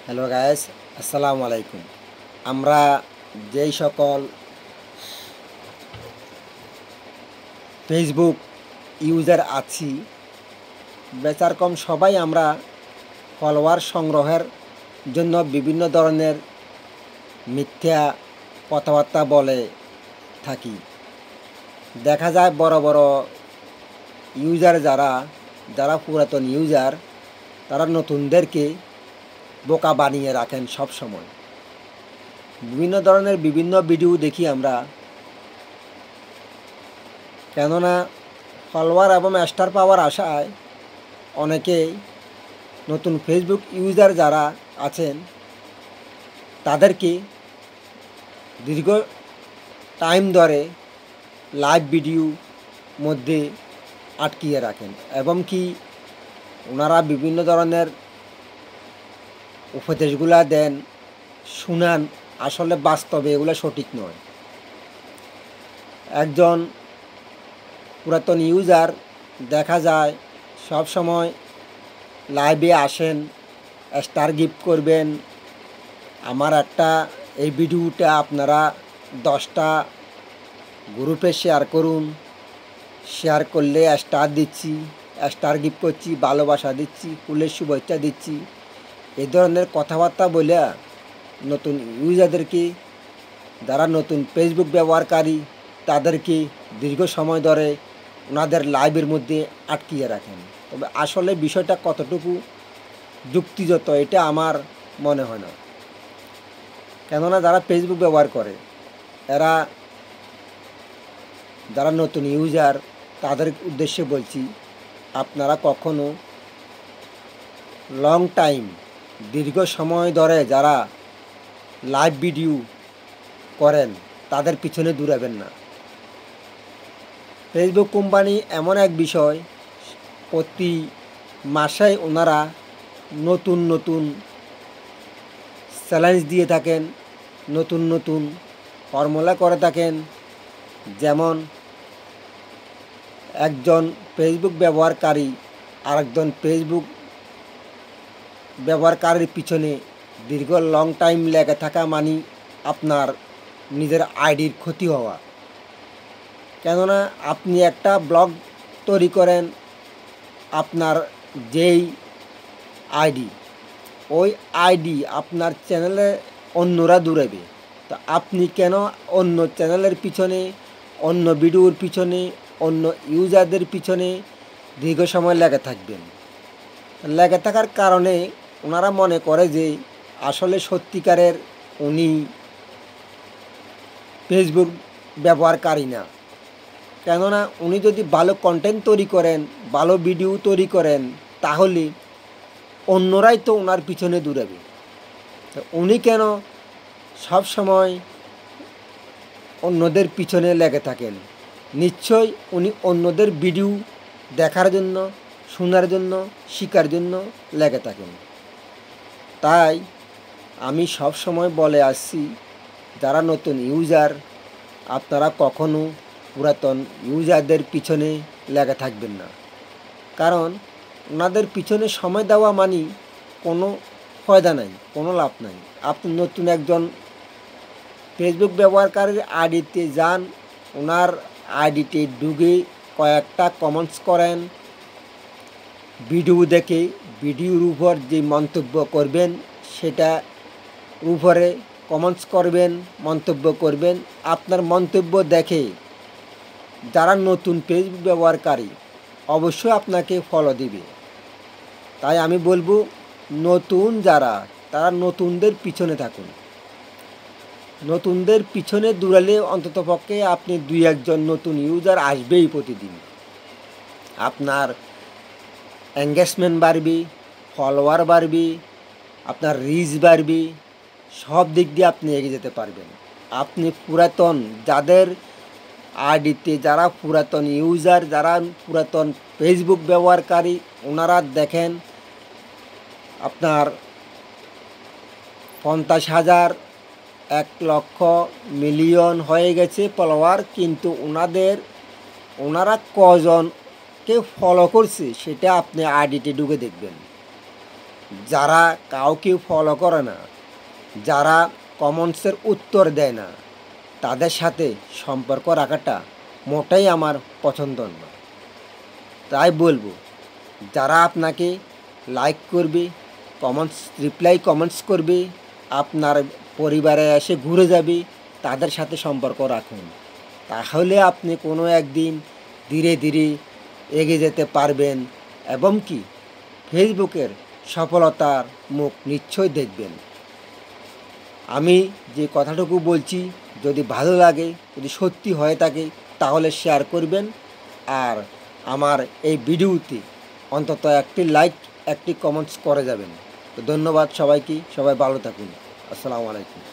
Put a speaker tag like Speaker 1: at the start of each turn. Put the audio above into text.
Speaker 1: Hello guys, আসসালামু আলাইকুম। আমরা যেই সকল ফেসবুক ইউজার আছি, বেচার কম সবাই আমরা ফলোয়ার সংগ্রহের জন্য বিভিন্ন ধরনের মিথ্যা কথাবার্তা বলে থাকি। দেখা যায় বড় বড় ইউজার যারা পুরাতন ইউজার, তারা নতুনদেরকে বোকা বানিয়ে রাখেন সব সময়। বিভিন্ন ধরনের বিভিন্ন ভিডিও দেখি আমরা, কেননা ফলোয়ার এবং স্টার পাওয়ার আশায় অনেকেই নতুন ফেসবুক ইউজার যারা আছেন তাদেরকে দীর্ঘ টাইম ধরে লাইভ ভিডিও মধ্যে আটকিয়ে রাখেন এবং কি ওনারা বিভিন্ন ধরনের উপদেশগুলা দেন, শুনান, আসলে বাস্তবে এগুলো সঠিক নয়। একজন পুরাতন ইউজার দেখা যায় সব সময় লাইভে আসেন, স্টার গিফট করবেন, আমার এই ভিডিওটা আপনারা 10টা গ্রুপে শেয়ার করুন, শেয়ার করলে স্টার দিচ্ছি, স্টার গিফট করছি, ভালোবাসা দিচ্ছি, ফুলের শুভেচ্ছা দিচ্ছি, এই ধরনের কথাবার্তা বলে নতুন ইউজারদেরকে, যারা নতুন ফেসবুক ব্যবহারকারী তাদেরকে দীর্ঘ সময় ধরে ওনাদের লাইভের মধ্যে আটকিয়ে রাখেন। তবে আসলে বিষয়টা কতটুকু যুক্তিযুক্ত এটা আমার মনে হয় না। কেননা যারা ফেসবুক ব্যবহার করে, এরা যারা নতুন ইউজার তাদের উদ্দেশ্যে বলছি, আপনারা কখনো লং টাইম দীর্ঘ সময় ধরে যারা লাইভ ভিডিও করেন তাদের পিছনে দৌড়াবেন না। ফেসবুক কোম্পানি এমন এক বিষয়, প্রতি মাসে ওনারা নতুন নতুন চ্যালেঞ্জ দিয়ে থাকেন, নতুন নতুন ফর্মুলা করে থাকেন। যেমন একজন ফেসবুক ব্যবহারকারী আরেকজন ফেসবুক ব্যবহারকারীর পিছনে দীর্ঘ লং টাইম লেগে থাকা মানে আপনার নিজের আইডির ক্ষতি হওয়া। কেননা আপনি একটা ব্লগ তৈরি করেন, আপনার যেই আইডি, ওই আইডি আপনার চ্যানেলে অন্যরা দৌড়াবে। তো আপনি কেন অন্য চ্যানেলের পিছনে, অন্য ভিডিওর পিছনে, অন্য ইউজারদের পিছনে দীর্ঘ সময় লেগে থাকবেন? লেগে থাকার কারণে ওনারা মনে করে যে আসলে সত্যিকারের উনি ফেসবুক ব্যবহারকারী না। কেননা উনি যদি ভালো কন্টেন্ট তৈরি করেন, ভালো ভিডিও তৈরি করেন, তাহলে অন্যরাই তো ওনার পিছনে দৌড়াবে। তো উনি কেন সব সময় অন্যদের পিছনে লেগে থাকেন? নিশ্চয়ই উনি অন্যদের ভিডিও দেখার জন্য, শোনার জন্য, শেখার জন্য লেগে থাকেন। তাই আমি সব সময় বলে আসছি, যারা নতুন ইউজার, আপনারা কখনো পুরাতন ইউজারদের পিছনে লেগে থাকবেন না। কারণ ওনাদের পিছনে সময় দেওয়া মানে কোনো ফায়দা নাই, কোনো লাভ নাই। আপনি নতুন একজন ফেসবুক ব্যবহারকারীর আইডিতে যান, ওনার আইডিতে ঢুকে কয়েকটা কমেন্টস করেন, ভিডিও দেখে ভিডিওর উপর যে মন্তব্য করবেন সেটা উপরে কমেন্টস করবেন, মন্তব্য করবেন। আপনার মন্তব্য দেখে যারা নতুন ফেসবুক ব্যবহারকারী অবশ্যই আপনাকে ফলো দিবে। তাই আমি বলবো, নতুন যারা, তারা নতুনদের পিছনে থাকুন। নতুনদের পিছনে দৌড়ালে অন্ততপক্ষে আপনি 2-1 নতুন ইউজার আসবেই প্রতিদিন। আপনার এঙ্গেজমেন্ট বাড়বে, ফলোয়ার বাড়বে, আপনার রিচ বাড়বে, সব দিক দিয়ে আপনি এগিয়ে যেতে পারবেন। আপনি পুরাতন যাদের আইডিতে, যারা পুরাতন ইউজার, যারা পুরাতন ফেসবুক ব্যবহারকারী, ওনারা দেখেন আপনার 50,000, 1 লক্ষ, মিলিয়ন হয়ে গেছে ফলোয়ার, কিন্তু ওনারা কজনকে ফলো করছে সেটা আপনি আইডিতে ঢুকে দেখবেন। যারা কাউকে ফলো করে না, যারা কমেন্টসের উত্তর দেয় না, তাদের সাথে সম্পর্ক রাখাটা মোটেই আমার পছন্দ না। তাই বলবো, যারা আপনাকে লাইক করবে, কমেন্টস করবে, আপনার পরিবারে এসে ঘুরে যাবে, তাদের সাথে সম্পর্ক রাখুন। তাহলে আপনি কোনো একদিন ধীরে ধীরে এগিয়ে যেতে পারবেন এবং কি ফেসবুকের সফলতার মুখ নিশ্চয়ই দেখবেন। আমি যে কথাটুকু বলছি যদি ভালো লাগে, যদি সত্যি হয়ে থাকে, তাহলে শেয়ার করবেন। আর আমার এই ভিডিওতে অন্তত একটি লাইক, একটি কমেন্টস করে যাবেন। তো ধন্যবাদ সবাইকে, সবাই ভালো থাকুন। আসসালামু আলাইকুম।